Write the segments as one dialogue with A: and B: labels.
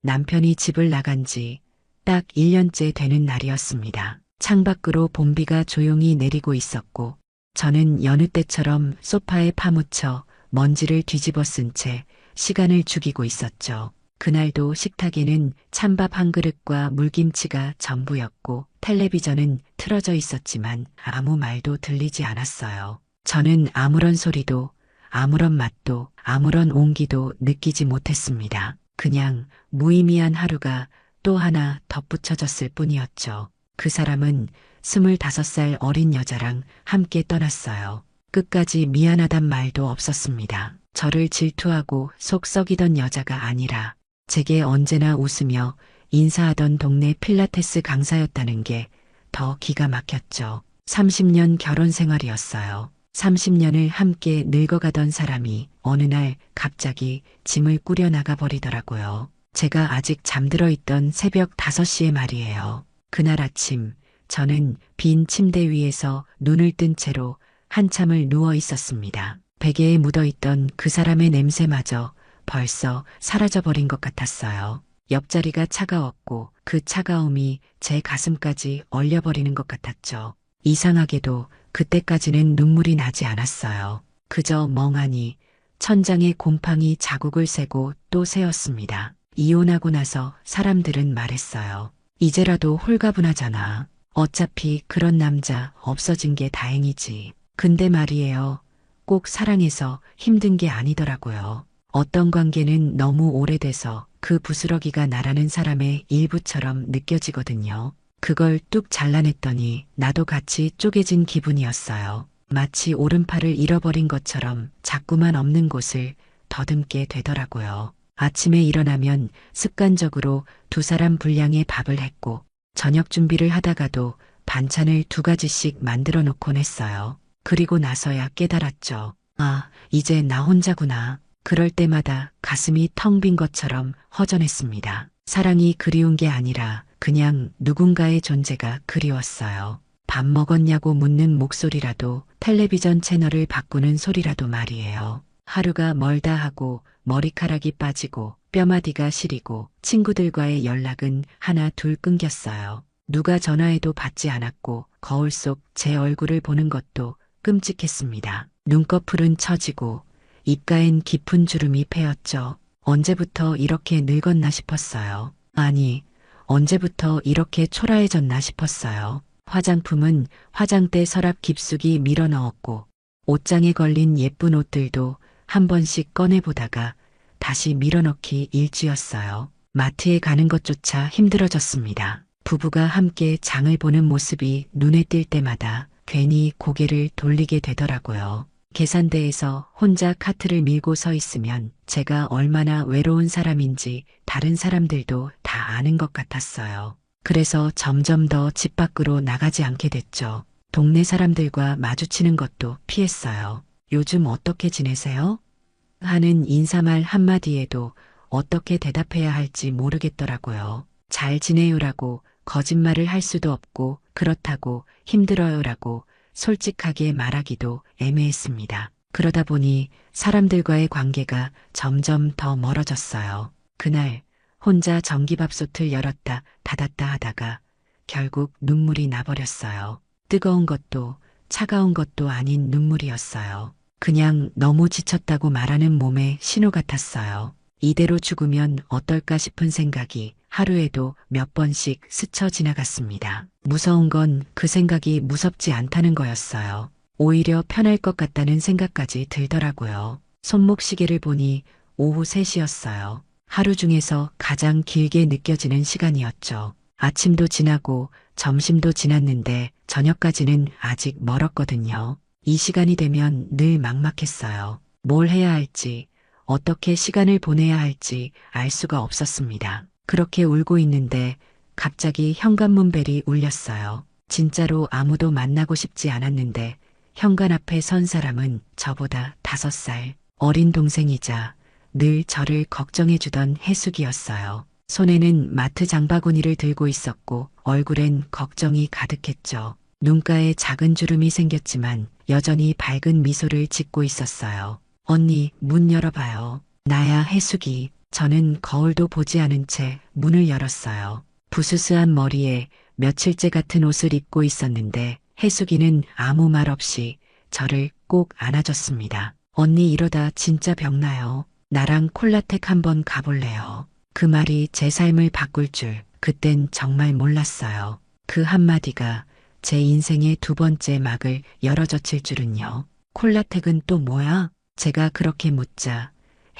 A: 남편이 집을 나간 지 딱 1년째 되는 날이었습니다. 창밖으로 봄비가 조용히 내리고 있었고 저는 여느 때처럼 소파에 파묻혀 먼지를 뒤집어 쓴 채 시간을 죽이고 있었죠. 그날도 식탁에는 찬밥 한 그릇과 물김치가 전부였고 텔레비전은 틀어져 있었지만 아무 말도 들리지 않았어요. 저는 아무런 소리도 아무런 맛도 아무런 온기도 느끼지 못했습니다. 그냥 무의미한 하루가 또 하나 덧붙여졌을 뿐이었죠. 그 사람은 25살 어린 여자랑 함께 떠났어요. 끝까지 미안하단 말도 없었습니다. 저를 질투하고 속 썩이던 여자가 아니라 제게 언제나 웃으며 인사하던 동네 필라테스 강사였다는 게 더 기가 막혔죠. 30년 결혼 생활이었어요. 30년을 함께 늙어가던 사람이 어느 날 갑자기 짐을 꾸려 나가 버리더라고요. 제가 아직 잠들어 있던 새벽 5시의 말이에요. 그날 아침 저는 빈 침대 위에서 눈을 뜬 채로 한참을 누워 있었습니다. 베개에 묻어있던 그 사람의 냄새마저 벌써 사라져버린 것 같았어요. 옆자리가 차가웠고 그 차가움이 제 가슴까지 얼려버리는 것 같았죠. 이상하게도 그때까지는 눈물이 나지 않았어요. 그저 멍하니 천장에 곰팡이 자국을 세고 또 세었습니다. 이혼하고 나서 사람들은 말했어요. 이제라도 홀가분하잖아. 어차피 그런 남자 없어진 게 다행이지. 근데 말이에요. 꼭 사랑해서 힘든 게 아니더라고요. 어떤 관계는 너무 오래돼서 그 부스러기가 나라는 사람의 일부처럼 느껴지거든요. 그걸 뚝 잘라냈더니 나도 같이 쪼개진 기분이었어요. 마치 오른팔을 잃어버린 것처럼 자꾸만 없는 곳을 더듬게 되더라고요. 아침에 일어나면 습관적으로 2사람 분량의 밥을 했고 저녁 준비를 하다가도 반찬을 2가지씩 만들어 놓곤 했어요. 그리고 나서야 깨달았죠. 아, 이제 나 혼자구나. 그럴 때마다 가슴이 텅 빈 것처럼 허전했습니다. 사랑이 그리운 게 아니라 그냥 누군가의 존재가 그리웠어요. 밥 먹었냐고 묻는 목소리라도 텔레비전 채널을 바꾸는 소리라도 말이에요. 하루가 멀다 하고 머리카락이 빠지고 뼈마디가 시리고 친구들과의 연락은 하나 둘 끊겼어요. 누가 전화해도 받지 않았고 거울 속 제 얼굴을 보는 것도 끔찍했습니다. 눈꺼풀은 처지고 입가엔 깊은 주름이 패였죠. 언제부터 이렇게 늙었나 싶었어요. 아니, 언제부터 이렇게 초라해졌나 싶었어요. 화장품은 화장대 서랍 깊숙이 밀어 넣었고 옷장에 걸린 예쁜 옷들도 한 번씩 꺼내보다가 다시 밀어넣기 일쑤였어요. 마트에 가는 것조차 힘들어졌습니다. 부부가 함께 장을 보는 모습이 눈에 띌 때마다 괜히 고개를 돌리게 되더라고요. 계산대에서 혼자 카트를 밀고 서 있으면 제가 얼마나 외로운 사람인지 다른 사람들도 다 아는 것 같았어요. 그래서 점점 더 집 밖으로 나가지 않게 됐죠. 동네 사람들과 마주치는 것도 피했어요. 요즘 어떻게 지내세요? 하는 인사말 한마디에도 어떻게 대답해야 할지 모르겠더라고요. 잘 지내요라고 거짓말을 할 수도 없고 그렇다고 힘들어요라고 솔직하게 말하기도 애매했습니다. 그러다 보니 사람들과의 관계가 점점 더 멀어졌어요. 그날 혼자 전기밥솥을 열었다 닫았다 하다가 결국 눈물이 나버렸어요. 뜨거운 것도 차가운 것도 아닌 눈물이었어요. 그냥 너무 지쳤다고 말하는 몸의 신호 같았어요. 이대로 죽으면 어떨까 싶은 생각이 하루에도 몇 번씩 스쳐 지나갔습니다. 무서운 건 그 생각이 무섭지 않다는 거였어요. 오히려 편할 것 같다는 생각까지 들더라고요. 손목시계를 보니 오후 3시였어요. 하루 중에서 가장 길게 느껴지는 시간이었죠. 아침도 지나고 점심도 지났는데 저녁까지는 아직 멀었거든요. 이 시간이 되면 늘 막막했어요. 뭘 해야 할지, 어떻게 시간을 보내야 할지 알 수가 없었습니다. 그렇게 울고 있는데 갑자기 현관문 벨이 울렸어요. 진짜로 아무도 만나고 싶지 않았는데 현관 앞에 선 사람은 저보다 5살 어린 동생이자 늘 저를 걱정해주던 혜숙이었어요. 손에는 마트 장바구니를 들고 있었고 얼굴엔 걱정이 가득했죠. 눈가에 작은 주름이 생겼지만 여전히 밝은 미소를 짓고 있었어요. 언니, 문 열어봐요. 나야 혜숙이. 저는 거울도 보지 않은 채 문을 열었어요. 부스스한 머리에 며칠째 같은 옷을 입고 있었는데 해숙이는 아무 말 없이 저를 꼭 안아줬습니다. 언니 이러다 진짜 병나요. 나랑 콜라텍 한번 가볼래요. 그 말이 제 삶을 바꿀 줄 그땐 정말 몰랐어요. 그 한마디가 제 인생의 두 번째 막을 열어젖힐 줄은요. 콜라텍은 또 뭐야? 제가 그렇게 묻자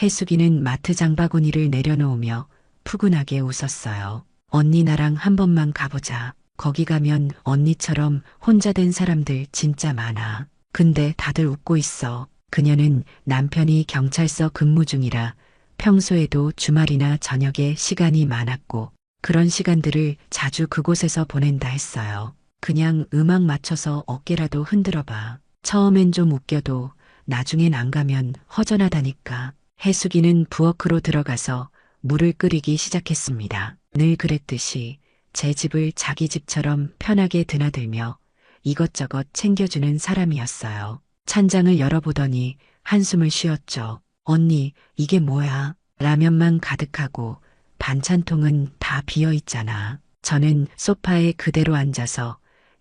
A: 해숙이는 마트 장바구니를 내려놓으며 푸근하게 웃었어요. 언니 나랑 한 번만 가보자. 거기 가면 언니처럼 혼자 된 사람들 진짜 많아. 근데 다들 웃고 있어. 그녀는 남편이 경찰서 근무 중이라 평소에도 주말이나 저녁에 시간이 많았고 그런 시간들을 자주 그곳에서 보낸다 했어요. 그냥 음악 맞춰서 어깨라도 흔들어 봐. 처음엔 좀 웃겨도 나중엔 안 가면 허전하다니까. 해숙이는 부엌으로 들어가서 물을 끓이기 시작했습니다. 늘 그랬듯이 제 집을 자기 집처럼 편하게 드나들며 이것저것 챙겨주는 사람이었어요. 찬장을 열어보더니 한숨을 쉬었죠. 언니, 이게 뭐야? 라면만 가득하고 반찬통은 다 비어 있잖아. 저는 소파에 그대로 앉아서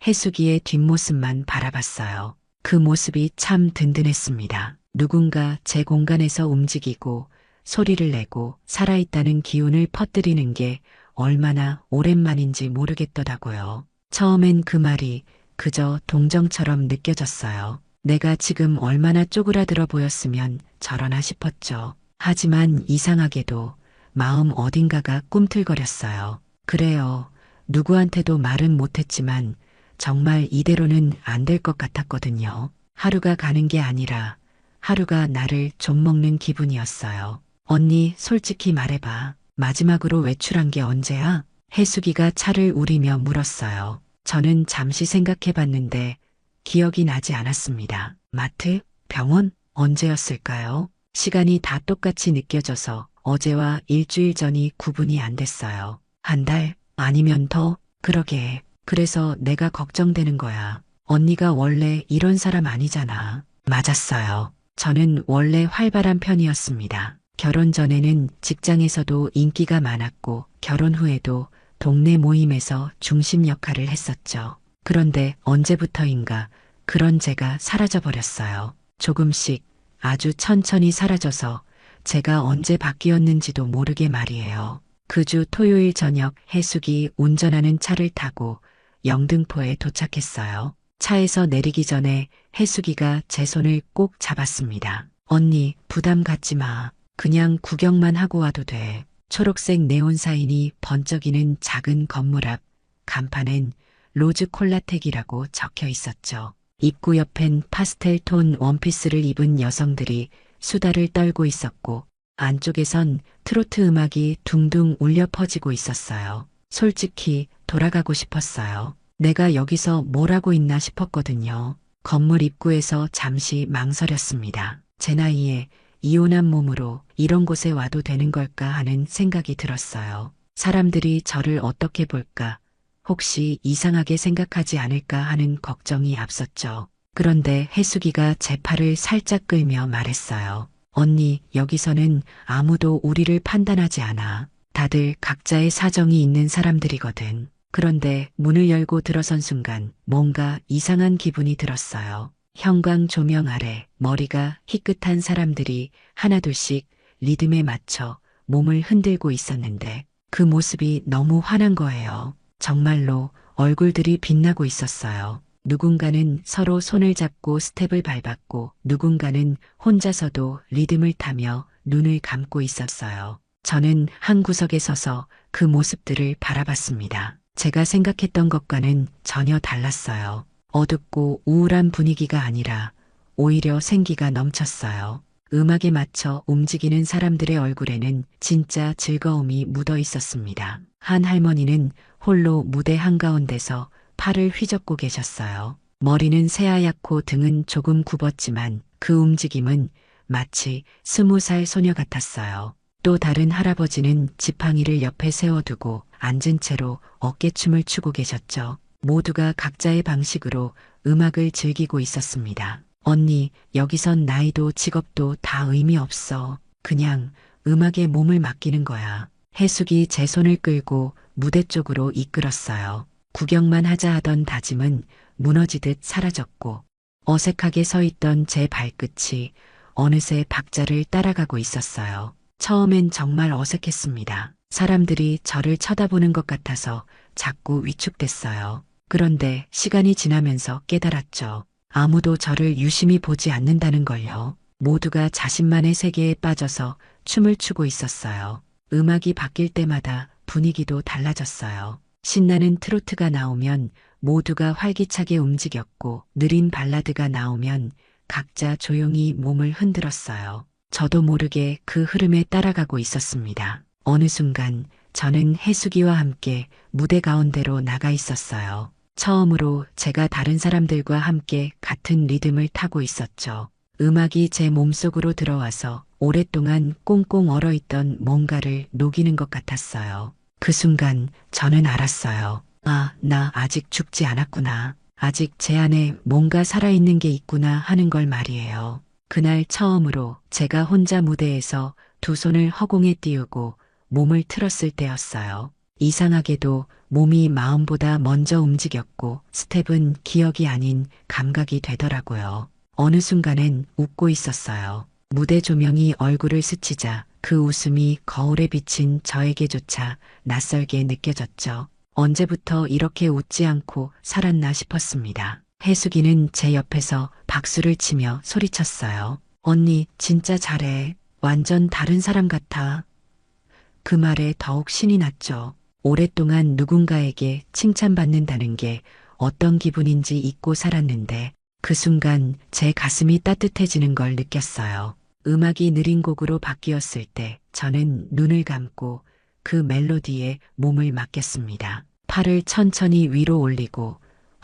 A: 해숙이의 뒷모습만 바라봤어요. 그 모습이 참 든든했습니다. 누군가 제 공간에서 움직이고 소리를 내고 살아있다는 기운을 퍼뜨리는 게 얼마나 오랜만인지 모르겠더라고요. 처음엔 그 말이 그저 동정처럼 느껴졌어요. 내가 지금 얼마나 쪼그라들어 보였으면 저러나 싶었죠. 하지만 이상하게도 마음 어딘가가 꿈틀거렸어요. 그래요. 누구한테도 말은 못했지만 정말 이대로는 안 될 것 같았거든요. 하루가 가는 게 아니라 하루가 나를 좀먹는 기분이었어요. 언니, 솔직히 말해봐. 마지막으로 외출한 게 언제야? 해숙이가 차를 우리며 물었어요. 저는 잠시 생각해봤는데 기억이 나지 않았습니다. 마트? 병원? 언제였을까요? 시간이 다 똑같이 느껴져서 어제와 일주일 전이 구분이 안 됐어요. 한 달? 아니면 더? 그러게. 그래서 내가 걱정되는 거야. 언니가 원래 이런 사람 아니잖아. 맞았어요. 저는 원래 활발한 편이었습니다. 결혼 전에는 직장에서도 인기가 많았고 결혼 후에도 동네 모임에서 중심 역할을 했었죠. 그런데 언제부터인가 그런 제가 사라져버렸어요. 조금씩 아주 천천히 사라져서 제가 언제 바뀌었는지도 모르게 말이에요. 그 주 토요일 저녁 해숙이 운전하는 차를 타고 영등포에 도착했어요. 차에서 내리기 전에 해숙이가 제 손을 꼭 잡았습니다. 언니, 부담 갖지 마. 그냥 구경만 하고 와도 돼. 초록색 네온 사인이 번쩍이는 작은 건물 앞 간판엔 로즈 콜라텍이라고 적혀 있었죠. 입구 옆엔 파스텔 톤 원피스를 입은 여성들이 수다를 떨고 있었고 안쪽에선 트로트 음악이 둥둥 울려 퍼지고 있었어요. 솔직히 돌아가고 싶었어요. 내가 여기서 뭘 하고 있나 싶었거든요. 건물 입구에서 잠시 망설였습니다. 제 나이에 이혼한 몸으로 이런 곳에 와도 되는 걸까 하는 생각이 들었어요. 사람들이 저를 어떻게 볼까? 혹시 이상하게 생각하지 않을까 하는 걱정이 앞섰죠. 그런데 해숙이가 제 팔을 살짝 끌며 말했어요. 언니, 여기서는 아무도 우리를 판단하지 않아. 다들 각자의 사정이 있는 사람들이거든. 그런데 문을 열고 들어선 순간 뭔가 이상한 기분이 들었어요. 형광 조명 아래 머리가 희끗한 사람들이 하나둘씩 리듬에 맞춰 몸을 흔들고 있었는데 그 모습이 너무 환한 거예요. 정말로 얼굴들이 빛나고 있었어요. 누군가는 서로 손을 잡고 스텝을 밟았고 누군가는 혼자서도 리듬을 타며 눈을 감고 있었어요. 저는 한 구석에 서서 그 모습들을 바라봤습니다. 제가 생각했던 것과는 전혀 달랐어요. 어둡고 우울한 분위기가 아니라 오히려 생기가 넘쳤어요. 음악에 맞춰 움직이는 사람들의 얼굴에는 진짜 즐거움이 묻어 있었습니다. 한 할머니는 홀로 무대 한가운데서 팔을 휘젓고 계셨어요. 머리는 새하얗고 등은 조금 굽었지만 그 움직임은 마치 20살 소녀 같았어요. 또 다른 할아버지는 지팡이를 옆에 세워두고 앉은 채로 어깨춤을 추고 계셨죠. 모두가 각자의 방식으로 음악을 즐기고 있었습니다. 언니, 여기선 나이도 직업도 다 의미 없어. 그냥 음악에 몸을 맡기는 거야. 해숙이 제 손을 끌고 무대 쪽으로 이끌었어요. 구경만 하자 하던 다짐은 무너지듯 사라졌고 어색하게 서 있던 제 발끝이 어느새 박자를 따라가고 있었어요. 처음엔 정말 어색했습니다. 사람들이 저를 쳐다보는 것 같아서 자꾸 위축됐어요. 그런데 시간이 지나면서 깨달았죠. 아무도 저를 유심히 보지 않는다는 걸요. 모두가 자신만의 세계에 빠져서 춤을 추고 있었어요. 음악이 바뀔 때마다 분위기도 달라졌어요. 신나는 트로트가 나오면 모두가 활기차게 움직였고 느린 발라드가 나오면 각자 조용히 몸을 흔들었어요. 저도 모르게 그 흐름에 따라가고 있었습니다. 어느 순간 저는 해숙이와 함께 무대 가운데로 나가 있었어요. 처음으로 제가 다른 사람들과 함께 같은 리듬을 타고 있었죠. 음악이 제 몸속으로 들어와서 오랫동안 꽁꽁 얼어있던 뭔가를 녹이는 것 같았어요. 그 순간 저는 알았어요. 아, 나 아직 죽지 않았구나. 아직 제 안에 뭔가 살아있는 게 있구나 하는 걸 말이에요. 그날 처음으로 제가 혼자 무대에서 두 손을 허공에 띄우고 몸을 틀었을 때였어요. 이상하게도 몸이 마음보다 먼저 움직였고 스텝은 기억이 아닌 감각이 되더라고요. 어느 순간엔 웃고 있었어요. 무대 조명이 얼굴을 스치자 그 웃음이 거울에 비친 저에게조차 낯설게 느껴졌죠. 언제부터 이렇게 웃지 않고 살았나 싶었습니다. 해숙이는 제 옆에서 박수를 치며 소리쳤어요. 언니, 진짜 잘해. 완전 다른 사람 같아. 그 말에 더욱 신이 났죠. 오랫동안 누군가에게 칭찬받는다는 게 어떤 기분인지 잊고 살았는데 그 순간 제 가슴이 따뜻해지는 걸 느꼈어요. 음악이 느린 곡으로 바뀌었을 때 저는 눈을 감고 그 멜로디에 몸을 맡겼습니다. 팔을 천천히 위로 올리고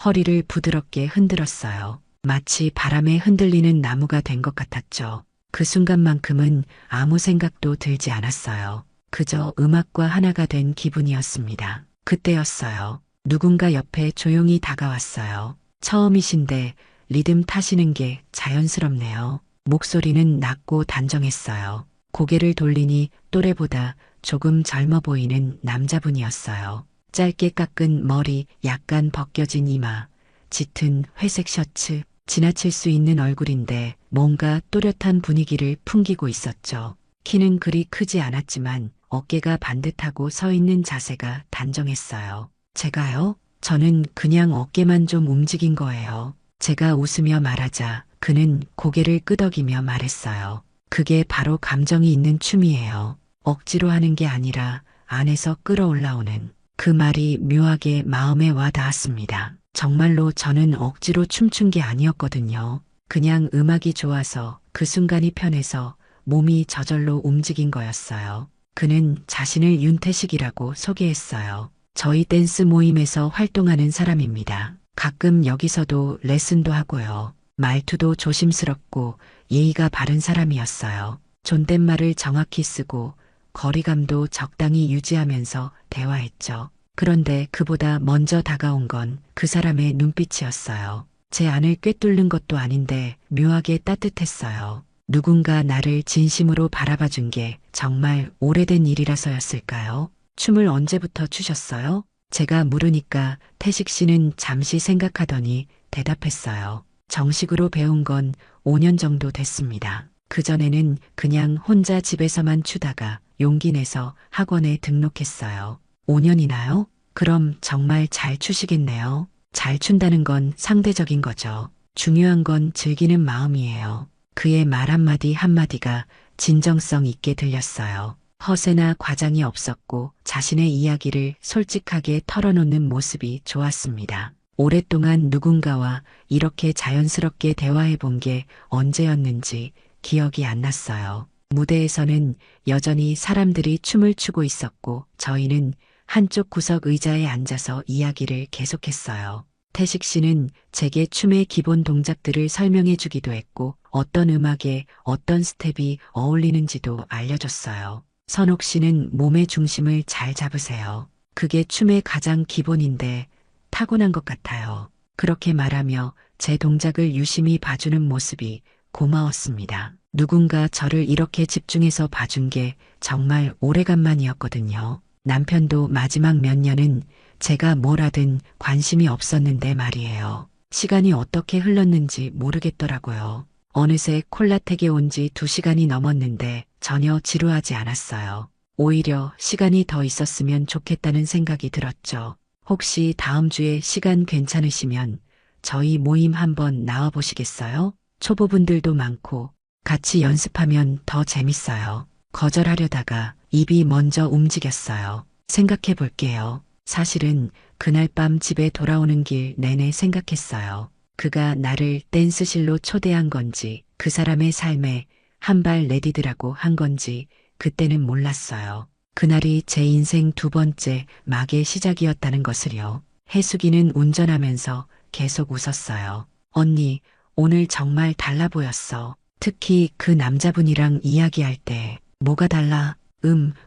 A: 허리를 부드럽게 흔들었어요. 마치 바람에 흔들리는 나무가 된 것 같았죠. 그 순간만큼은 아무 생각도 들지 않았어요. 그저 음악과 하나가 된 기분이었습니다. 그때였어요. 누군가 옆에 조용히 다가왔어요. 처음이신데 리듬 타시는 게 자연스럽네요. 목소리는 낮고 단정했어요. 고개를 돌리니 또래보다 조금 젊어 보이는 남자분이었어요. 짧게 깎은 머리, 약간 벗겨진 이마, 짙은 회색 셔츠, 지나칠 수 있는 얼굴인데 뭔가 또렷한 분위기를 풍기고 있었죠. 키는 그리 크지 않았지만 어깨가 반듯하고 서 있는 자세가 단정했어요. 제가요? 저는 그냥 어깨만 좀 움직인 거예요. 제가 웃으며 말하자 그는 고개를 끄덕이며 말했어요. 그게 바로 감정이 있는 춤이에요. 억지로 하는 게 아니라 안에서 끌어올라오는. 그 말이 묘하게 마음에 와 닿았습니다. 정말로 저는 억지로 춤춘 게 아니었거든요. 그냥 음악이 좋아서 그 순간이 편해서 몸이 저절로 움직인 거였어요. 그는 자신을 윤태식이라고 소개했어요. 저희 댄스 모임에서 활동하는 사람입니다. 가끔 여기서도 레슨도 하고요. 말투도 조심스럽고 예의가 바른 사람이었어요. 존댓말을 정확히 쓰고 거리감도 적당히 유지하면서 대화했죠. 그런데 그보다 먼저 다가온 건 그 사람의 눈빛이었어요. 제 안을 꿰뚫는 것도 아닌데 묘하게 따뜻했어요. 누군가 나를 진심으로 바라봐 준 게 정말 오래된 일이라서였을까요? 춤을 언제부터 추셨어요? 제가 물으니까 태식 씨는 잠시 생각하더니 대답했어요. 정식으로 배운 건 5년 정도 됐습니다. 그전에는 그냥 혼자 집에서만 추다가 용기 내서 학원에 등록했어요. 5년이나요? 그럼 정말 잘 추시겠네요. 잘 춘다는 건 상대적인 거죠. 중요한 건 즐기는 마음이에요. 그의 말 한마디 한마디가 진정성 있게 들렸어요. 허세나 과장이 없었고 자신의 이야기를 솔직하게 털어놓는 모습이 좋았습니다. 오랫동안 누군가와 이렇게 자연스럽게 대화해 본 게 언제였는지 기억이 안 났어요. 무대에서는 여전히 사람들이 춤을 추고 있었고 저희는 한쪽 구석 의자에 앉아서 이야기를 계속했어요. 태식 씨는 제게 춤의 기본 동작들을 설명해 주기도 했고 어떤 음악에 어떤 스텝이 어울리는지도 알려줬어요. 선옥 씨는 몸의 중심을 잘 잡으세요. 그게 춤의 가장 기본인데 타고난 것 같아요. 그렇게 말하며 제 동작을 유심히 봐주는 모습이 고마웠습니다. 누군가 저를 이렇게 집중해서 봐준 게 정말 오래간만이었거든요. 남편도 마지막 몇 년은 제가 뭘 하든 관심이 없었는데 말이에요. 시간이 어떻게 흘렀는지 모르겠더라고요. 어느새 콜라텍에 온 지 2시간이 넘었는데 전혀 지루하지 않았어요. 오히려 시간이 더 있었으면 좋겠다는 생각이 들었죠. 혹시 다음 주에 시간 괜찮으시면 저희 모임 한번 나와 보시겠어요? 초보분들도 많고 같이 연습하면 더 재밌어요. 거절하려다가 입이 먼저 움직였어요. 생각해 볼게요. 사실은 그날 밤 집에 돌아오는 길 내내 생각했어요. 그가 나를 댄스실로 초대한 건지 그 사람의 삶에 한 발 내디디라고 한 건지 그때는 몰랐어요. 그날이 제 인생 2번째 막의 시작이었다는 것을요. 해숙이는 운전하면서 계속 웃었어요. 언니, 오늘 정말 달라 보였어. 특히 그 남자분이랑 이야기할 때 뭐가 달라?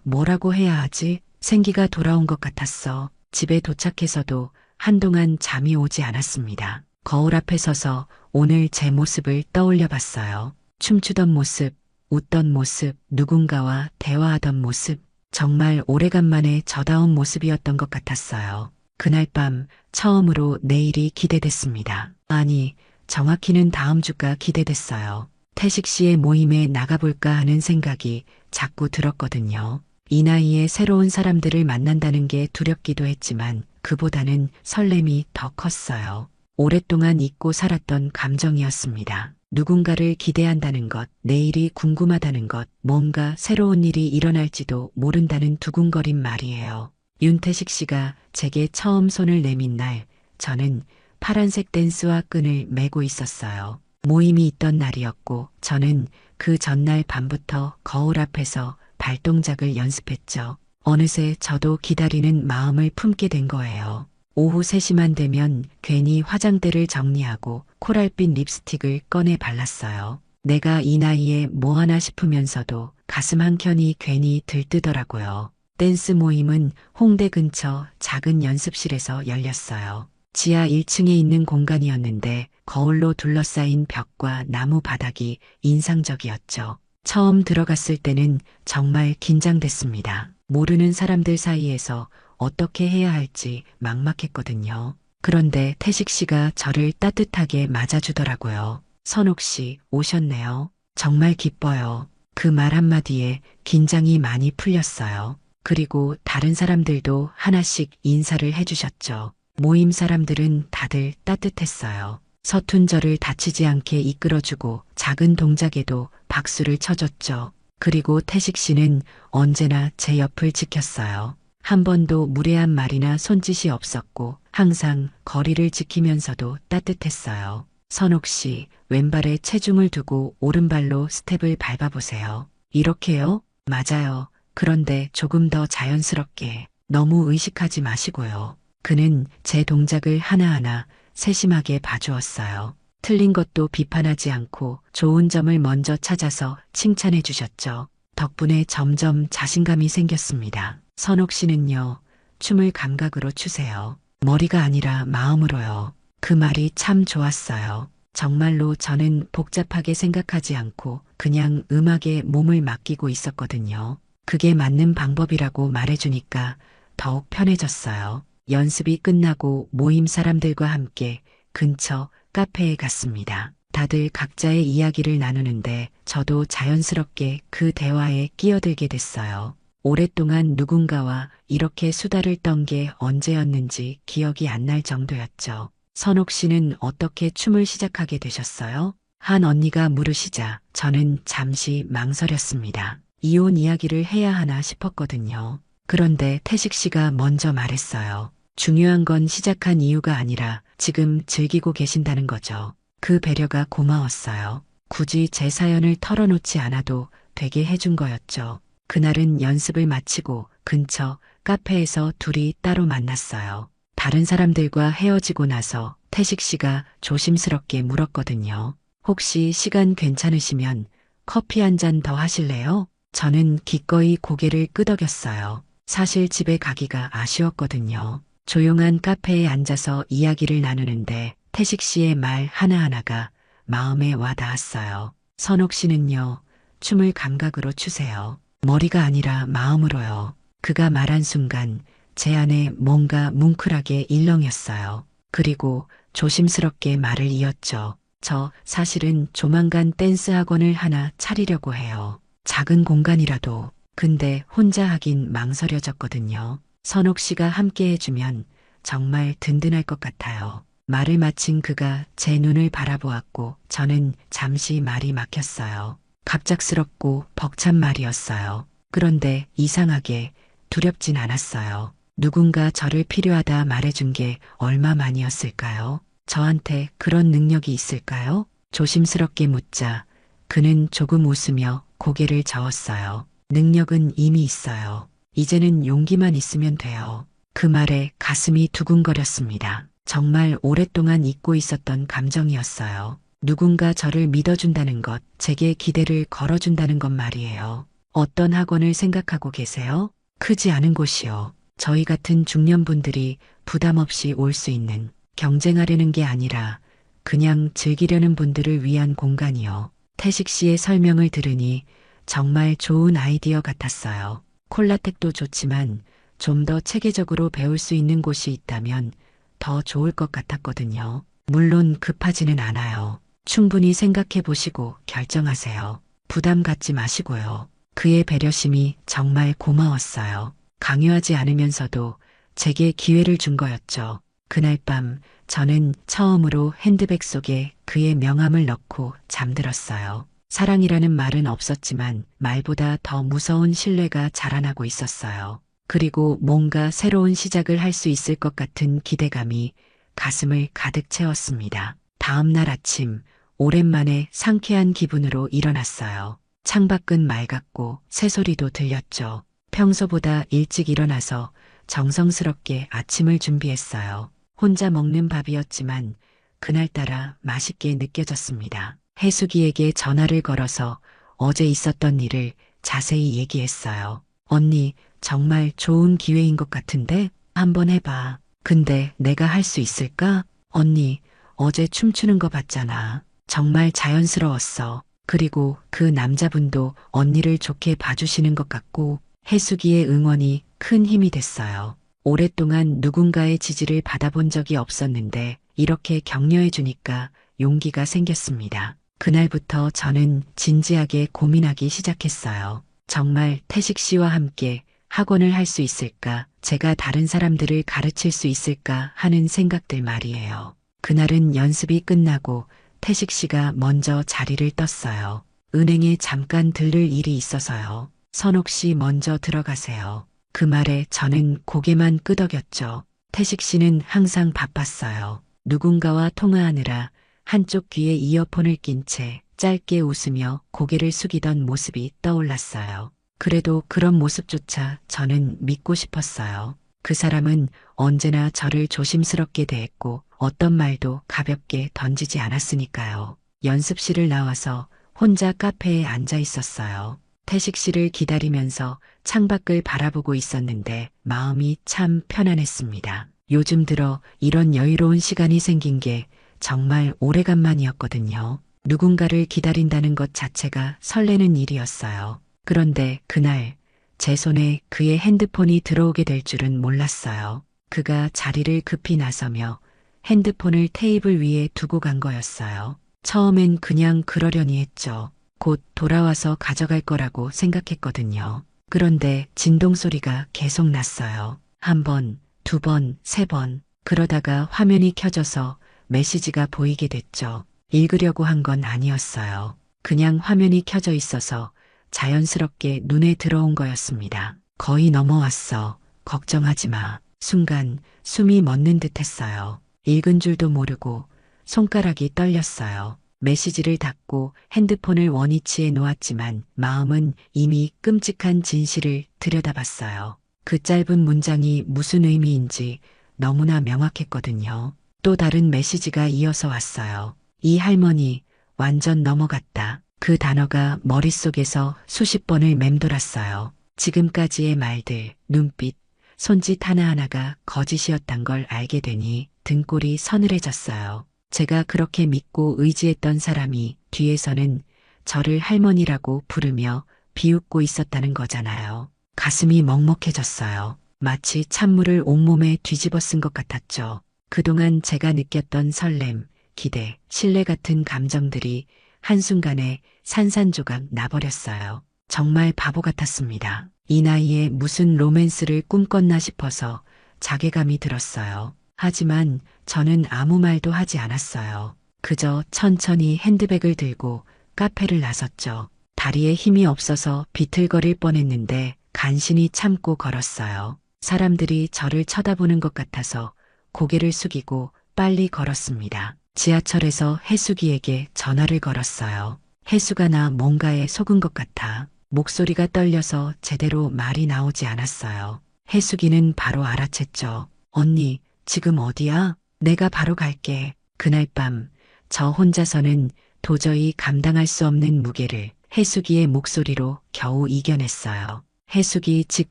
A: 뭐라고 해야 하지? 생기가 돌아온 것 같았어. 집에 도착해서도 한동안 잠이 오지 않았습니다. 거울 앞에 서서 오늘 제 모습을 떠올려 봤어요. 춤추던 모습, 웃던 모습, 누군가와 대화하던 모습, 정말 오래간만에 저다운 모습이었던 것 같았어요. 그날 밤 처음으로 내일이 기대됐습니다. 아니, 정확히는 다음 주가 기대됐어요. 태식 씨의 모임에 나가볼까 하는 생각이 자꾸 들었거든요. 이 나이에 새로운 사람들을 만난다는 게 두렵기도 했지만 그보다는 설렘이 더 컸어요. 오랫동안 잊고 살았던 감정이었습니다. 누군가를 기대한다는 것, 내일이 궁금하다는 것, 뭔가 새로운 일이 일어날지도 모른다는 두근거림 말이에요. 윤태식 씨가 제게 처음 손을 내민 날, 저는 파란색 댄스와 끈을 메고 있었어요. 모임이 있던 날이었고 저는 그 전날 밤부터 거울 앞에서 발동작을 연습했죠. 어느새 저도 기다리는 마음을 품게 된 거예요. 오후 3시만 되면 괜히 화장대를 정리하고 코랄빛 립스틱을 꺼내 발랐어요. 내가 이 나이에 뭐 하나 싶으면서도 가슴 한켠이 괜히 들뜨더라고요. 댄스 모임은 홍대 근처 작은 연습실에서 열렸어요. 지하 1층에 있는 공간이었는데 거울로 둘러싸인 벽과 나무 바닥이 인상적이었죠. 처음 들어갔을 때는 정말 긴장됐습니다. 모르는 사람들 사이에서 어떻게 해야 할지 막막했거든요. 그런데 태식 씨가 저를 따뜻하게 맞아주더라고요. 선옥 씨, 오셨네요. 정말 기뻐요. 그 말 한마디에 긴장이 많이 풀렸어요. 그리고 다른 사람들도 하나씩 인사를 해주셨죠. 모임 사람들은 다들 따뜻했어요. 서툰 저를 다치지 않게 이끌어주고 작은 동작에도 박수를 쳐줬죠. 그리고 태식 씨는 언제나 제 옆을 지켰어요. 한 번도 무례한 말이나 손짓이 없었고 항상 거리를 지키면서도 따뜻했어요. 선옥 씨, 왼발에 체중을 두고 오른발로 스텝을 밟아보세요. 이렇게요? 맞아요. 그런데 조금 더 자연스럽게. 너무 의식하지 마시고요. 그는 제 동작을 하나하나 세심하게 봐주었어요. 틀린 것도 비판하지 않고 좋은 점을 먼저 찾아서 칭찬해 주셨죠. 덕분에 점점 자신감이 생겼습니다. 선옥 씨는요, 춤을 감각으로 추세요. 머리가 아니라 마음으로요. 그 말이 참 좋았어요. 정말로 저는 복잡하게 생각하지 않고 그냥 음악에 몸을 맡기고 있었거든요. 그게 맞는 방법이라고 말해주니까 더욱 편해졌어요. 연습이 끝나고 모임 사람들과 함께 근처 카페에 갔습니다. 다들 각자의 이야기를 나누는데 저도 자연스럽게 그 대화에 끼어들게 됐어요. 오랫동안 누군가와 이렇게 수다를 떤 게 언제였는지 기억이 안 날 정도였죠. 선옥 씨는 어떻게 춤을 시작하게 되셨어요? 한 언니가 물으시자 저는 잠시 망설였습니다. 이혼 이야기를 해야 하나 싶었거든요. 그런데 태식 씨가 먼저 말했어요. 중요한 건 시작한 이유가 아니라 지금 즐기고 계신다는 거죠. 그 배려가 고마웠어요. 굳이 제 사연을 털어놓지 않아도 되게 해준 거였죠. 그날은 연습을 마치고 근처 카페에서 둘이 따로 만났어요. 다른 사람들과 헤어지고 나서 태식 씨가 조심스럽게 물었거든요. 혹시 시간 괜찮으시면 커피 한 잔 더 하실래요? 저는 기꺼이 고개를 끄덕였어요. 사실 집에 가기가 아쉬웠거든요. 조용한 카페에 앉아서 이야기를 나누는데 태식 씨의 말 하나하나가 마음에 와 닿았어요. 선옥 씨는요, 춤을 감각으로 추세요. 머리가 아니라 마음으로요. 그가 말한 순간 제 안에 뭔가 뭉클하게 일렁였어요. 그리고 조심스럽게 말을 이었죠. 저 사실은 조만간 댄스 학원을 하나 차리려고 해요. 작은 공간이라도. 근데 혼자 하긴 망설여졌거든요. 선옥 씨가 함께 해주면 정말 든든할 것 같아요. 말을 마친 그가 제 눈을 바라보았고 저는 잠시 말이 막혔어요. 갑작스럽고 벅찬 말이었어요. 그런데 이상하게 두렵진 않았어요. 누군가 저를 필요하다 말해준 게 얼마만이었을까요? 저한테 그런 능력이 있을까요? 조심스럽게 묻자 그는 조금 웃으며 고개를 저었어요. 능력은 이미 있어요. 이제는 용기만 있으면 돼요. 그 말에 가슴이 두근거렸습니다. 정말 오랫동안 잊고 있었던 감정이었어요. 누군가 저를 믿어준다는 것, 제게 기대를 걸어준다는 것 말이에요. 어떤 학원을 생각하고 계세요? 크지 않은 곳이요. 저희 같은 중년분들이 부담 없이 올 수 있는, 경쟁하려는 게 아니라 그냥 즐기려는 분들을 위한 공간이요. 태식 씨의 설명을 들으니 정말 좋은 아이디어 같았어요. 콜라텍도 좋지만 좀 더 체계적으로 배울 수 있는 곳이 있다면 더 좋을 것 같았거든요. 물론 급하지는 않아요. 충분히 생각해 보시고 결정하세요. 부담 갖지 마시고요. 그의 배려심이 정말 고마웠어요. 강요하지 않으면서도 제게 기회를 준 거였죠. 그날 밤 저는 처음으로 핸드백 속에 그의 명함을 넣고 잠들었어요. 사랑이라는 말은 없었지만 말보다 더 무서운 신뢰가 자라나고 있었어요. 그리고 뭔가 새로운 시작을 할 수 있을 것 같은 기대감이 가슴을 가득 채웠습니다. 다음 날 아침 오랜만에 상쾌한 기분으로 일어났어요. 창밖은 맑았고 새소리도 들렸죠. 평소보다 일찍 일어나서 정성스럽게 아침을 준비했어요. 혼자 먹는 밥이었지만 그날따라 맛있게 느껴졌습니다. 혜숙이에게 전화를 걸어서 어제 있었던 일을 자세히 얘기했어요. 언니, 정말 좋은 기회인 것 같은데 한번 해봐. 근데 내가 할 수 있을까? 언니, 어제 춤추는 거 봤잖아. 정말 자연스러웠어. 그리고 그 남자분도 언니를 좋게 봐주시는 것 같고 혜숙이의 응원이 큰 힘이 됐어요. 오랫동안 누군가의 지지를 받아본 적이 없었는데 이렇게 격려해 주니까 용기가 생겼습니다. 그날부터 저는 진지하게 고민하기 시작했어요. 정말 태식 씨와 함께 학원을 할 수 있을까? 제가 다른 사람들을 가르칠 수 있을까? 하는 생각들 말이에요. 그날은 연습이 끝나고 태식 씨가 먼저 자리를 떴어요. 은행에 잠깐 들를 일이 있어서요. 선옥 씨 먼저 들어가세요. 그 말에 저는 고개만 끄덕였죠. 태식 씨는 항상 바빴어요. 누군가와 통화하느라 한쪽 귀에 이어폰을 낀 채 짧게 웃으며 고개를 숙이던 모습이 떠올랐어요. 그래도 그런 모습조차 저는 믿고 싶었어요. 그 사람은 언제나 저를 조심스럽게 대했고 어떤 말도 가볍게 던지지 않았으니까요. 연습실을 나와서 혼자 카페에 앉아 있었어요. 태식 씨를 기다리면서 창밖을 바라보고 있었는데 마음이 참 편안했습니다. 요즘 들어 이런 여유로운 시간이 생긴 게 정말 오래간만이었거든요. 누군가를 기다린다는 것 자체가 설레는 일이었어요. 그런데 그날 제 손에 그의 핸드폰이 들어오게 될 줄은 몰랐어요. 그가 자리를 급히 나서며 핸드폰을 테이블 위에 두고 간 거였어요. 처음엔 그냥 그러려니 했죠. 곧 돌아와서 가져갈 거라고 생각했거든요. 그런데 진동 소리가 계속 났어요. 한 번, 두 번, 세 번. 그러다가 화면이 켜져서 메시지가 보이게 됐죠. 읽으려고 한 건 아니었어요. 그냥 화면이 켜져 있어서 자연스럽게 눈에 들어온 거였습니다. 거의 넘어왔어. 걱정하지 마. 순간 숨이 멎는 듯 했어요. 읽은 줄도 모르고 손가락이 떨렸어요. 메시지를 닫고 핸드폰을 원위치에 놓았지만 마음은 이미 끔찍한 진실을 들여다봤어요. 그 짧은 문장이 무슨 의미인지 너무나 명확했거든요. 또 다른 메시지가 이어서 왔어요. 이 할머니 완전 넘어갔다. 그 단어가 머릿속에서 수십 번을 맴돌았어요. 지금까지의 말들, 눈빛, 손짓 하나하나가 거짓이었단 걸 알게 되니 등골이 서늘해졌어요. 제가 그렇게 믿고 의지했던 사람이 뒤에서는 저를 할머니라고 부르며 비웃고 있었다는 거잖아요. 가슴이 먹먹해졌어요. 마치 찬물을 온몸에 뒤집어 쓴 것 같았죠. 그동안 제가 느꼈던 설렘, 기대, 신뢰 같은 감정들이 한순간에 산산조각 나버렸어요. 정말 바보 같았습니다. 이 나이에 무슨 로맨스를 꿈꿨나 싶어서 자괴감이 들었어요. 하지만 저는 아무 말도 하지 않았어요. 그저 천천히 핸드백을 들고 카페를 나섰죠. 다리에 힘이 없어서 비틀거릴 뻔했는데 간신히 참고 걸었어요. 사람들이 저를 쳐다보는 것 같아서 고개를 숙이고 빨리 걸었습니다. 지하철에서 혜숙이에게 전화를 걸었어요. 혜숙아, 나 뭔가에 속은 것 같아. 목소리가 떨려서 제대로 말이 나오지 않았어요. 혜숙이는 바로 알아챘죠. 언니, 지금 어디야? 내가 바로 갈게. 그날 밤, 저 혼자서는 도저히 감당할 수 없는 무게를 혜숙이의 목소리로 겨우 이겨냈어요. 혜숙이 집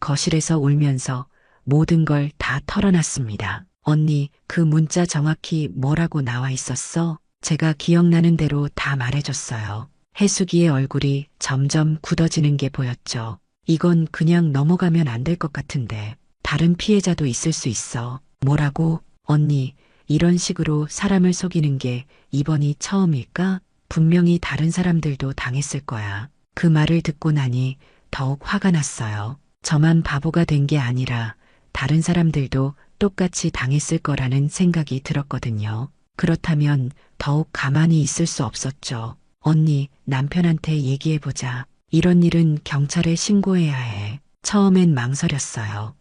A: 거실에서 울면서 모든 걸 다 털어놨습니다. 언니, 그 문자 정확히 뭐라고 나와 있었어? 제가 기억나는 대로 다 말해줬어요. 혜숙이의 얼굴이 점점 굳어지는 게 보였죠. 이건 그냥 넘어가면 안 될 것 같은데 다른 피해자도 있을 수 있어. 뭐라고? 언니, 이런 식으로 사람을 속이는 게 이번이 처음일까? 분명히 다른 사람들도 당했을 거야. 그 말을 듣고 나니 더욱 화가 났어요. 저만 바보가 된 게 아니라 다른 사람들도 똑같이 당했을 거라는 생각이 들었거든요. 그렇다면 더욱 가만히 있을 수 없었죠. 언니, 남편한테 얘기해보자. 이런 일은 경찰에 신고해야 해. 처음엔 망설였어요.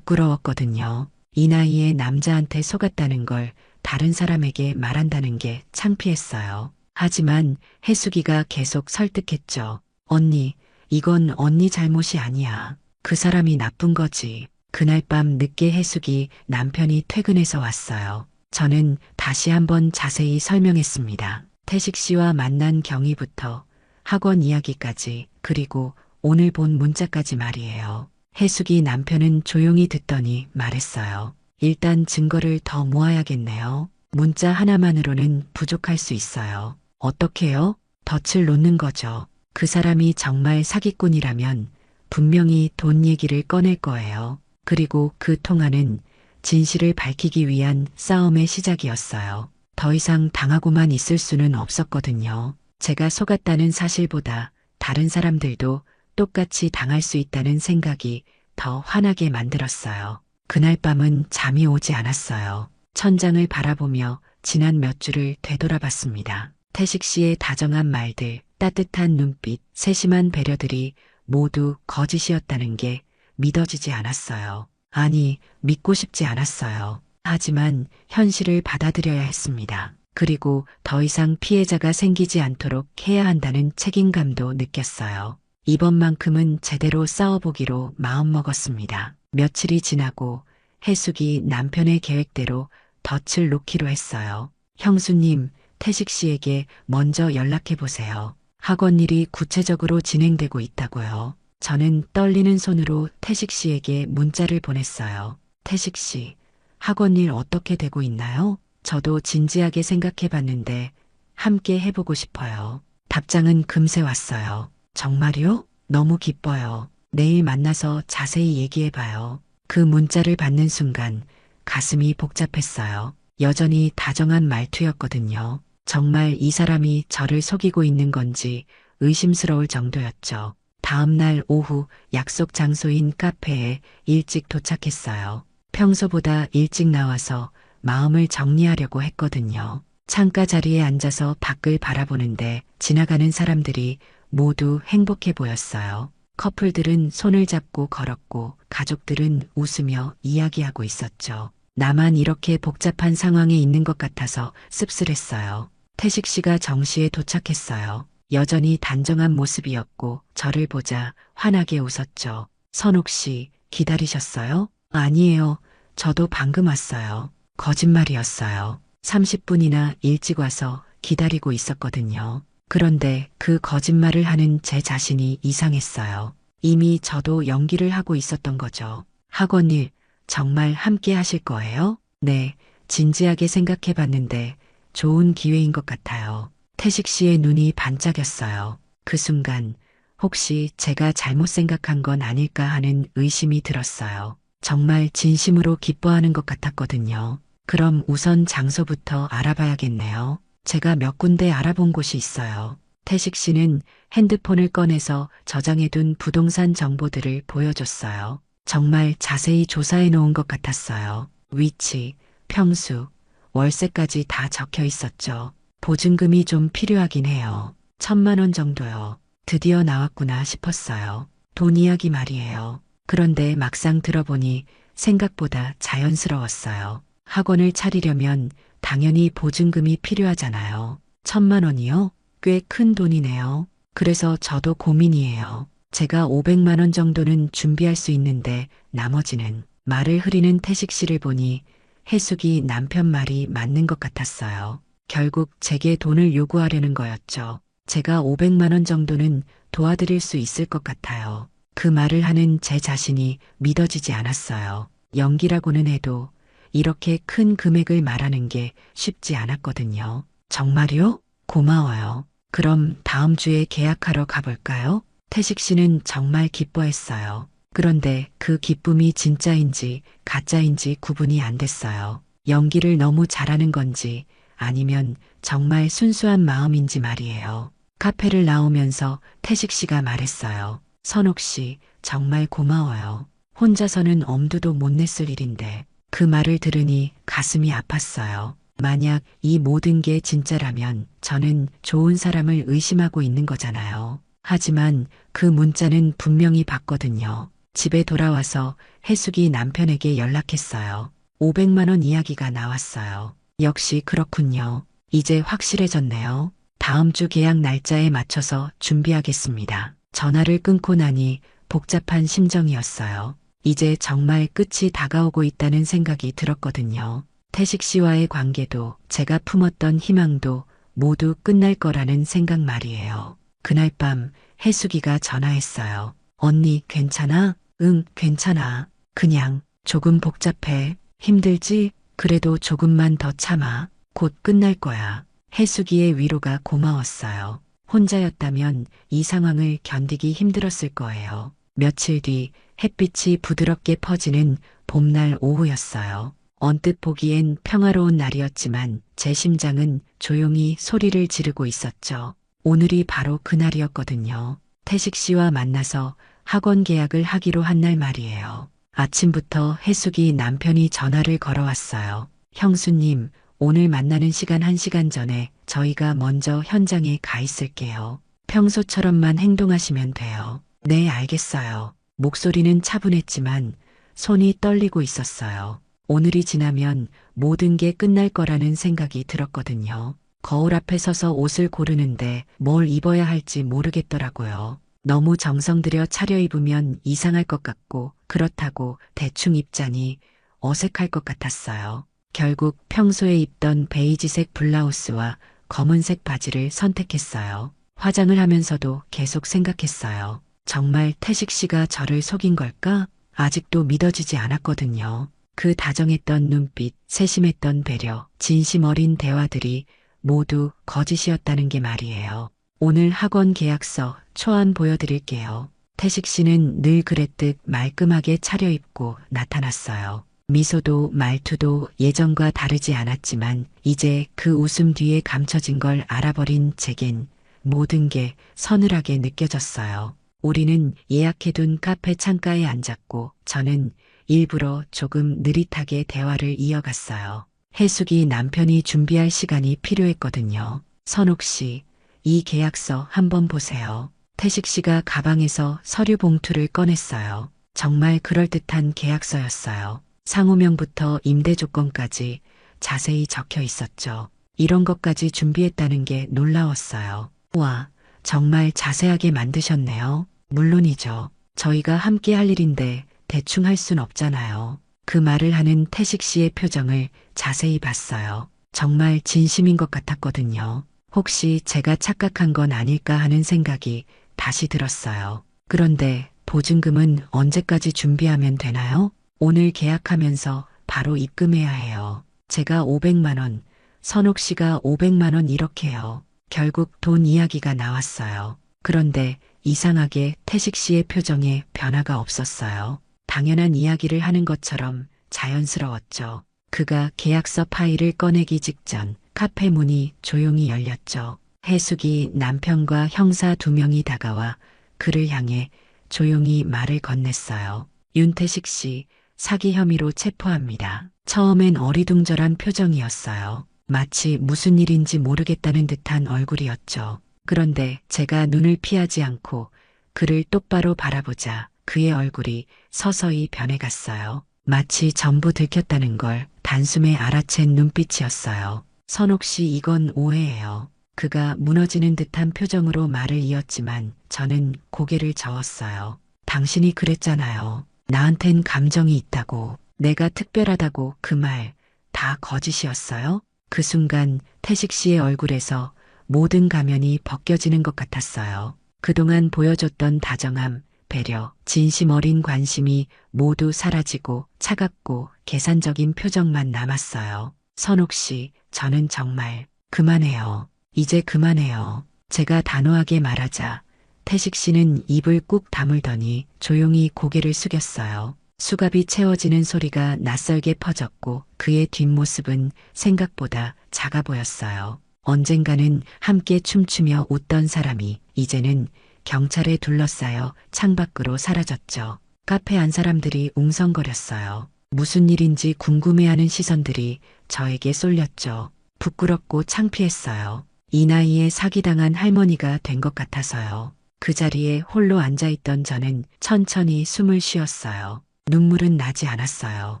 A: 부끄러웠거든요. 이 나이에 남자한테 속았다는 걸 다른 사람에게 말한다는 게 창피했어요. 하지만 혜숙이가 계속 설득했죠. 언니, 이건 언니 잘못이 아니야. 그 사람이 나쁜 거지. 그날 밤 늦게 혜숙이 남편이 퇴근해서 왔어요. 저는 다시 한번 자세히 설명했습니다. 태식 씨와 만난 경위부터 학원 이야기까지, 그리고 오늘 본 문자까지 말이에요. 혜숙이 남편은 조용히 듣더니 말했어요. 일단 증거를 더 모아야겠네요. 문자 하나만으로는 부족할 수 있어요. 어떻게요? 덫을 놓는 거죠. 그 사람이 정말 사기꾼이라면 분명히 돈 얘기를 꺼낼 거예요. 그리고 그 통화는 진실을 밝히기 위한 싸움의 시작이었어요. 더 이상 당하고만 있을 수는 없었거든요. 제가 속았다는 사실보다 다른 사람들도 똑같이 당할 수 있다는 생각이 더 화나게 만들었어요. 그날 밤은 잠이 오지 않았어요. 천장을 바라보며 지난 몇 주를 되돌아봤습니다. 태식 씨의 다정한 말들, 따뜻한 눈빛, 세심한 배려들이 모두 거짓이었다는 게 믿어지지 않았어요. 아니, 믿고 싶지 않았어요. 하지만 현실을 받아들여야 했습니다. 그리고 더 이상 피해자가 생기지 않도록 해야 한다는 책임감도 느꼈어요. 이번만큼은 제대로 싸워보기로 마음먹었습니다. 며칠이 지나고 혜숙이 남편의 계획대로 덫을 놓기로 했어요. 형수님, 태식 씨에게 먼저 연락해보세요. 학원 일이 구체적으로 진행되고 있다고요. 저는 떨리는 손으로 태식 씨에게 문자를 보냈어요. 태식 씨, 학원 일 어떻게 되고 있나요? 저도 진지하게 생각해봤는데 함께 해보고 싶어요. 답장은 금세 왔어요. 정말요? 너무 기뻐요. 내일 만나서 자세히 얘기해봐요. 그 문자를 받는 순간 가슴이 복잡했어요. 여전히 다정한 말투였거든요. 정말 이 사람이 저를 속이고 있는 건지 의심스러울 정도였죠. 다음 날 오후 약속 장소인 카페에 일찍 도착했어요. 평소보다 일찍 나와서 마음을 정리하려고 했거든요. 창가 자리에 앉아서 밖을 바라보는데 지나가는 사람들이 모두 행복해 보였어요. 커플들은 손을 잡고 걸었고 가족들은 웃으며 이야기하고 있었죠. 나만 이렇게 복잡한 상황에 있는 것 같아서 씁쓸했어요. 태식 씨가 정시에 도착했어요. 여전히 단정한 모습이었고 저를 보자 환하게 웃었죠. 선옥 씨, 기다리셨어요? 아니에요. 저도 방금 왔어요. 거짓말이었어요. 30분이나 일찍 와서 기다리고 있었거든요. 그런데 그 거짓말을 하는 제 자신이 이상했어요. 이미 저도 연기를 하고 있었던 거죠. 학원 일 정말 함께 하실 거예요? 네, 진지하게 생각해 봤는데 좋은 기회인 것 같아요. 태식 씨의 눈이 반짝였어요. 그 순간 혹시 제가 잘못 생각한 건 아닐까 하는 의심이 들었어요. 정말 진심으로 기뻐하는 것 같았거든요. 그럼 우선 장소부터 알아봐야겠네요. 제가 몇 군데 알아본 곳이 있어요. 태식 씨는 핸드폰을 꺼내서 저장해둔 부동산 정보들을 보여줬어요. 정말 자세히 조사해 놓은 것 같았어요. 위치, 평수, 월세까지 다 적혀 있었죠. 보증금이 좀 필요하긴 해요. 1,000만 원 정도요. 드디어 나왔구나 싶었어요. 돈 이야기 말이에요. 그런데 막상 들어보니 생각보다 자연스러웠어요. 학원을 차리려면 당연히 보증금이 필요하잖아요. 1,000만 원이요? 꽤 큰 돈이네요. 그래서 저도 고민이에요. 제가 500만 원 정도는 준비할 수 있는데 나머지는 말을 흐리는 태식 씨를 보니 해숙이 남편 말이 맞는 것 같았어요. 결국 제게 돈을 요구하려는 거였죠. 제가 500만 원 정도는 도와드릴 수 있을 것 같아요. 그 말을 하는 제 자신이 믿어지지 않았어요. 연기라고는 해도 이렇게 큰 금액을 말하는 게 쉽지 않았거든요. 정말요? 고마워요. 그럼 다음 주에 계약하러 가볼까요? 태식 씨는 정말 기뻐했어요. 그런데 그 기쁨이 진짜인지 가짜인지 구분이 안 됐어요. 연기를 너무 잘하는 건지 아니면 정말 순수한 마음인지 말이에요. 카페를 나오면서 태식 씨가 말했어요. 선옥 씨, 정말 고마워요. 혼자서는 엄두도 못 냈을 일인데. 그 말을 들으니 가슴이 아팠어요. 만약 이 모든 게 진짜라면 저는 좋은 사람을 의심하고 있는 거잖아요. 하지만 그 문자는 분명히 봤거든요. 집에 돌아와서 해숙이 남편에게 연락했어요. 500만 원 이야기가 나왔어요. 역시 그렇군요. 이제 확실해졌네요. 다음 주 계약 날짜에 맞춰서 준비하겠습니다. 전화를 끊고 나니 복잡한 심정이었어요. 이제 정말 끝이 다가오고 있다는 생각이 들었거든요. 태식 씨와의 관계도 제가 품었던 희망도 모두 끝날 거라는 생각 말이에요. 그날 밤 해숙이가 전화했어요. 언니 괜찮아? 응, 괜찮아. 그냥 조금 복잡해. 힘들지? 그래도 조금만 더 참아. 곧 끝날 거야. 해숙이의 위로가 고마웠어요. 혼자였다면 이 상황을 견디기 힘들었을 거예요. 며칠 뒤 햇빛이 부드럽게 퍼지는 봄날 오후였어요. 언뜻 보기엔 평화로운 날이었지만 제 심장은 조용히 소리를 지르고 있었죠. 오늘이 바로 그날이었거든요. 태식 씨와 만나서 학원 계약을 하기로 한 날 말이에요. 아침부터 해숙이 남편이 전화를 걸어왔어요. 형수님, 오늘 만나는 시간 1시간 전에 저희가 먼저 현장에 가 있을게요. 평소처럼만 행동하시면 돼요. 네, 알겠어요. 목소리는 차분했지만 손이 떨리고 있었어요. 오늘이 지나면 모든 게 끝날 거라는 생각이 들었거든요. 거울 앞에 서서 옷을 고르는데 뭘 입어야 할지 모르겠더라고요. 너무 정성 들여 차려입으면 이상할 것 같고 그렇다고 대충 입자니 어색할 것 같았어요. 결국 평소에 입던 베이지색 블라우스와 검은색 바지를 선택했어요. 화장을 하면서도 계속 생각했어요. 정말 태식 씨가 저를 속인 걸까? 아직도 믿어지지 않았거든요. 그 다정했던 눈빛, 세심했던 배려, 진심 어린 대화들이 모두 거짓이었다는 게 말이에요. 오늘 학원 계약서 초안 보여드릴게요. 태식 씨는 늘 그랬듯 말끔하게 차려입고 나타났어요. 미소도 말투도 예전과 다르지 않았지만 이제 그 웃음 뒤에 감춰진 걸 알아버린 제겐 모든 게 서늘하게 느껴졌어요. 우리는 예약해둔 카페 창가에 앉았고 저는 일부러 조금 느릿하게 대화를 이어갔어요. 해숙이 남편이 준비할 시간이 필요했거든요. 선옥 씨, 이 계약서 한번 보세요. 태식 씨가 가방에서 서류 봉투를 꺼냈어요. 정말 그럴듯한 계약서였어요. 상호명부터 임대 조건까지 자세히 적혀 있었죠. 이런 것까지 준비했다는 게 놀라웠어요. 와, 정말 자세하게 만드셨네요. 물론이죠. 저희가 함께 할 일인데 대충 할 순 없잖아요. 그 말을 하는 태식 씨의 표정을 자세히 봤어요. 정말 진심인 것 같았거든요. 혹시 제가 착각한 건 아닐까 하는 생각이 다시 들었어요. 그런데 보증금은 언제까지 준비하면 되나요? 오늘 계약하면서 바로 입금해야 해요. 제가 500만 원, 선옥 씨가 500만 원 이렇게요. 결국 돈 이야기가 나왔어요. 그런데 이상하게 태식 씨의 표정에 변화가 없었어요. 당연한 이야기를 하는 것처럼 자연스러웠죠. 그가 계약서 파일을 꺼내기 직전 카페 문이 조용히 열렸죠. 해숙이 남편과 형사 2명이 다가와 그를 향해 조용히 말을 건넸어요. 윤태식 씨, 사기 혐의로 체포합니다. 처음엔 어리둥절한 표정이었어요. 마치 무슨 일인지 모르겠다는 듯한 얼굴이었죠. 그런데 제가 눈을 피하지 않고 그를 똑바로 바라보자 그의 얼굴이 서서히 변해갔어요. 마치 전부 들켰다는 걸 단숨에 알아챈 눈빛이었어요. 선옥 씨, 이건 오해예요. 그가 무너지는 듯한 표정으로 말을 이었지만 저는 고개를 저었어요. 당신이 그랬잖아요. 나한텐 감정이 있다고, 내가 특별하다고. 그 말 다 거짓이었어요? 그 순간 태식 씨의 얼굴에서 모든 가면이 벗겨지는 것 같았어요. 그동안 보여줬던 다정함, 배려, 진심 어린 관심이 모두 사라지고 차갑고 계산적인 표정만 남았어요. 선옥 씨, 저는 정말 그만해요. 이제 그만해요. 제가 단호하게 말하자 태식 씨는 입을 꾹 다물더니 조용히 고개를 숙였어요. 수갑이 채워지는 소리가 낯설게 퍼졌고 그의 뒷모습은 생각보다 작아 보였어요. 언젠가는 함께 춤추며 웃던 사람이 이제는 경찰에 둘러싸여 창밖으로 사라졌죠. 카페 안 사람들이 웅성거렸어요. 무슨 일인지 궁금해하는 시선들이 저에게 쏠렸죠. 부끄럽고 창피했어요. 이 나이에 사기당한 할머니가 된 것 같아서요. 그 자리에 홀로 앉아있던 저는 천천히 숨을 쉬었어요. 눈물은 나지 않았어요.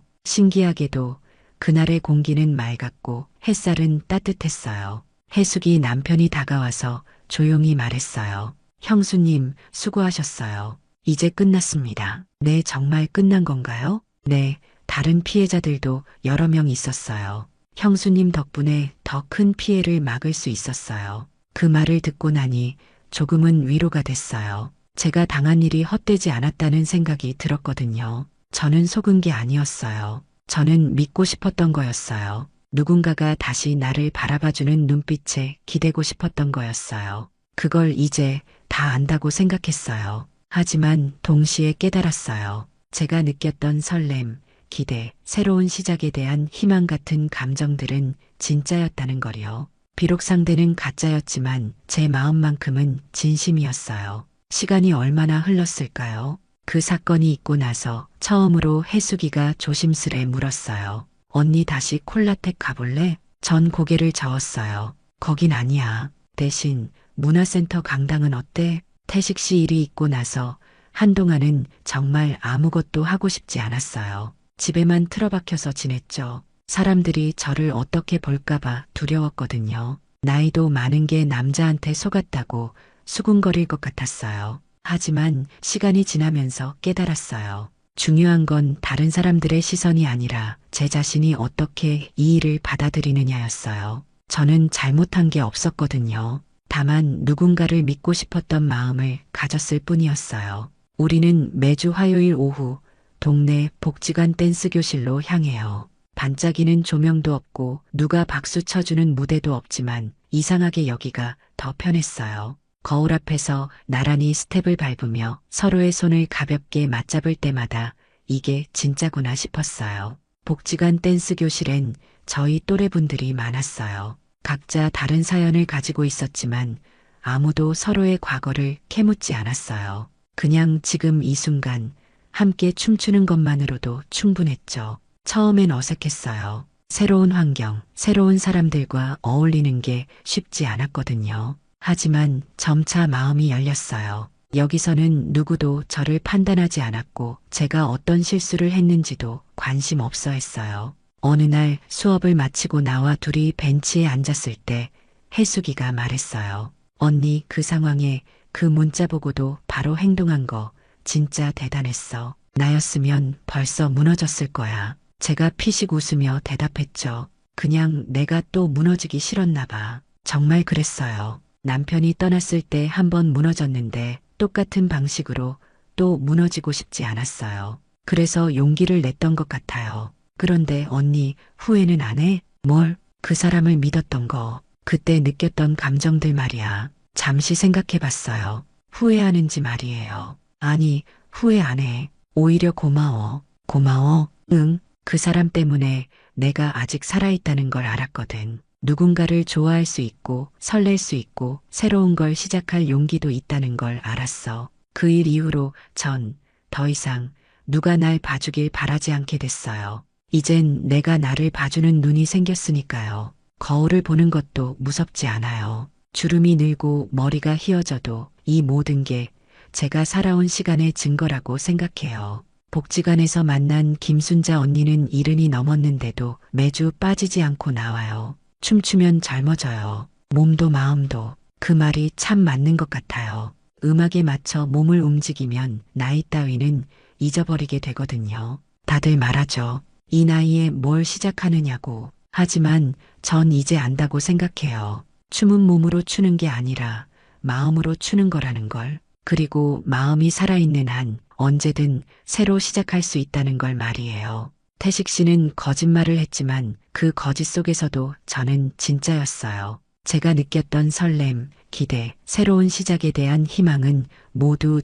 A: 신기하게도 그날의 공기는 맑았고 햇살은 따뜻했어요. 해숙이 남편이 다가와서 조용히 말했어요. 형수님, 수고하셨어요. 이제 끝났습니다. 네, 정말 끝난 건가요? 네, 다른 피해자들도 여러 명 있었어요. 형수님 덕분에 더 큰 피해를 막을 수 있었어요. 그 말을 듣고 나니 조금은 위로가 됐어요. 제가 당한 일이 헛되지 않았다는 생각이 들었거든요. 저는 속은 게 아니었어요. 저는 믿고 싶었던 거였어요. 누군가가 다시 나를 바라봐주는 눈빛에 기대고 싶었던 거였어요. 그걸 이제 다 안다고 생각했어요. 하지만 동시에 깨달았어요. 제가 느꼈던 설렘, 기대, 새로운 시작에 대한 희망 같은 감정들은 진짜였다는 거요. 비록 상대는 가짜였지만 제 마음만큼은 진심이었어요. 시간이 얼마나 흘렀을까요? 그 사건이 있고 나서 처음으로 해숙이가 조심스레 물었어요. 언니 다시 콜라텍 가볼래? 전 고개를 저었어요. 거긴 아니야. 대신 문화센터 강당은 어때? 태식 씨 일이 있고 나서 한동안은 정말 아무것도 하고 싶지 않았어요. 집에만 틀어박혀서 지냈죠. 사람들이 저를 어떻게 볼까봐 두려웠거든요. 나이도 많은 게 남자한테 속았다고 수군거릴 것 같았어요. 하지만 시간이 지나면서 깨달았어요. 중요한 건 다른 사람들의 시선이 아니라 제 자신이 어떻게 이 일을 받아들이느냐였어요. 저는 잘못한 게 없었거든요. 다만 누군가를 믿고 싶었던 마음을 가졌을 뿐이었어요. 우리는 매주 화요일 오후 동네 복지관 댄스 교실로 향해요. 반짝이는 조명도 없고 누가 박수 쳐주는 무대도 없지만 이상하게 여기가 더 편했어요. 거울 앞에서 나란히 스텝을 밟으며 서로의 손을 가볍게 맞잡을 때마다 이게 진짜구나 싶었어요. 복지관 댄스 교실엔 저희 또래분들이 많았어요. 각자 다른 사연을 가지고 있었지만 아무도 서로의 과거를 캐묻지 않았어요. 그냥 지금 이 순간 함께 춤추는 것만으로도 충분했죠. 처음엔 어색했어요. 새로운 환경, 새로운 사람들과 어울리는 게 쉽지 않았거든요. 하지만 점차 마음이 열렸어요. 여기서는 누구도 저를 판단하지 않았고 제가 어떤 실수를 했는지도 관심 없어 했어요. 어느 날 수업을 마치고 나와 둘이 벤치에 앉았을 때 해숙이가 말했어요. 언니, 그 상황에 그 문자 보고도 바로 행동한 거 진짜 대단했어. 나였으면 벌써 무너졌을 거야. 제가 피식 웃으며 대답했죠. 그냥 내가 또 무너지기 싫었나 봐. 정말 그랬어요. 남편이 떠났을 때 한 번 무너졌는데 똑같은 방식으로 또 무너지고 싶지 않았어요. 그래서 용기를 냈던 것 같아요. 그런데 언니, 후회는 안 해? 뭘? 그 사람을 믿었던 거, 그때 느꼈던 감정들 말이야. 잠시 생각해 봤어요. 후회하는지 말이에요. 아니, 후회 안 해. 오히려 고마워. 고마워. 응, 그 사람 때문에 내가 아직 살아있다는 걸 알았거든. 누군가를 좋아할 수 있고, 설렐 수 있고, 새로운 걸 시작할 용기도 있다는 걸 알았어. 그 일 이후로 전 더 이상 누가 날 봐주길 바라지 않게 됐어요. 이젠 내가 나를 봐주는 눈이 생겼으니까요. 거울을 보는 것도 무섭지 않아요. 주름이 늘고 머리가 휘어져도 이 모든 게 제가 살아온 시간의 증거라고 생각해요. 복지관에서 만난 김순자 언니는 70이 넘었는데도 매주 빠지지 않고 나와요. 춤추면 젊어져요. 몸도 마음도. 그 말이 참 맞는 것 같아요. 음악에 맞춰 몸을 움직이면 나이 따위는 잊어버리게 되거든요. 다들 말하죠. 이 나이에 뭘 시작하느냐고. 하지만 전 이제 안다고 생각해요. 춤은 몸으로 추는 게 아니라 마음으로 추는 거라는 걸. 그리고 마음이 살아있는 한 언제든 새로 시작할 수 있다는 걸 말이에요. 태식 씨는 거짓말을 했지만 그 거짓 속에서도 저는 진짜였어요. 제가 느꼈던 설렘, 기대, 새로운 시작에 대한 희망은 모두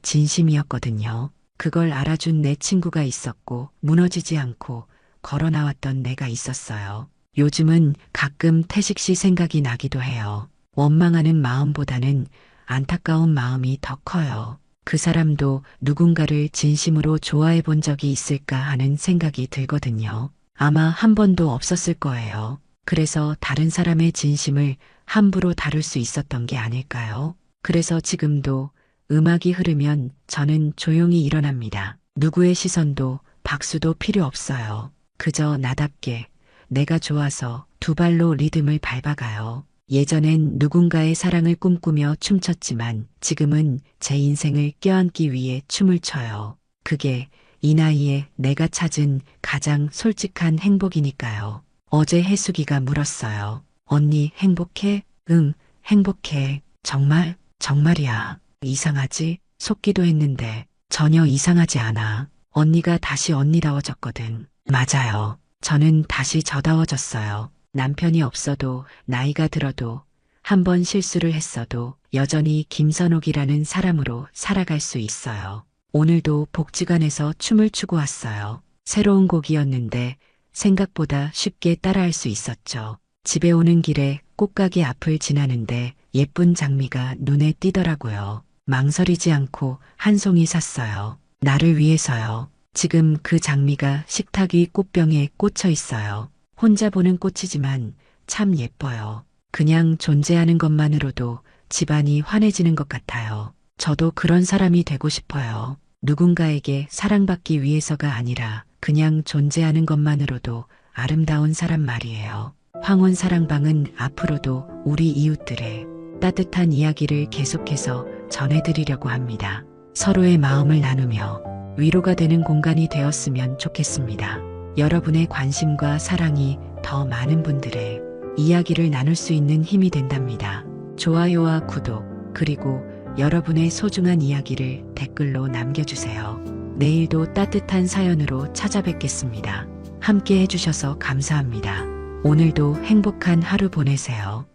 A: 진심이었거든요. 그걸 알아준 내 친구가 있었고 무너지지 않고 걸어 나왔던 내가 있었어요. 요즘은 가끔 태식 씨 생각이 나기도 해요. 원망하는 마음보다는 안타까운 마음이 더 커요. 그 사람도 누군가를 진심으로 좋아해 본 적이 있을까 하는 생각이 들거든요. 아마 한 번도 없었을 거예요. 그래서 다른 사람의 진심을 함부로 다룰 수 있었던 게 아닐까요? 그래서 지금도 음악이 흐르면 저는 조용히 일어납니다. 누구의 시선도 박수도 필요 없어요. 그저 나답게 내가 좋아서 두 발로 리듬을 밟아가요. 예전엔 누군가의 사랑을 꿈꾸며 춤췄지만 지금은 제 인생을 껴안기 위해 춤을 춰요. 그게 이 나이에 내가 찾은 가장 솔직한 행복이니까요. 어제 혜숙이가 물었어요. 언니 행복해? 응, 행복해. 정말? 정말이야. 이상하지? 속기도 했는데 전혀 이상하지 않아. 언니가 다시 언니다워졌거든. 맞아요. 저는 다시 저다워졌어요. 남편이 없어도 나이가 들어도 한 번 실수를 했어도 여전히 김선옥이라는 사람으로 살아갈 수 있어요. 오늘도 복지관에서 춤을 추고 왔어요. 새로운 곡이었는데 생각보다 쉽게 따라할 수 있었죠. 집에 오는 길에 꽃가게 앞을 지나는데 예쁜 장미가 눈에 띄더라고요. 망설이지 않고 한 송이 샀어요. 나를 위해서요. 지금 그 장미가 식탁 위 꽃병에 꽂혀 있어요. 혼자 보는 꽃이지만 참 예뻐요. 그냥 존재하는 것만으로도 집안이 환해지는 것 같아요. 저도 그런 사람이 되고 싶어요. 누군가에게 사랑받기 위해서가 아니라 그냥 존재하는 것만으로도 아름다운 사람 말이에요. 황혼 사랑방은 앞으로도 우리 이웃들의 따뜻한 이야기를 계속해서 전해드리려고 합니다. 서로의 마음을 나누며 위로가 되는 공간이 되었으면 좋겠습니다. 여러분의 관심과 사랑이 더 많은 분들의 이야기를 나눌 수 있는 힘이 된답니다. 좋아요와 구독, 그리고 여러분의 소중한 이야기를 댓글로 남겨주세요. 내일도 따뜻한 사연으로 찾아뵙겠습니다. 함께 해주셔서 감사합니다. 오늘도 행복한 하루 보내세요.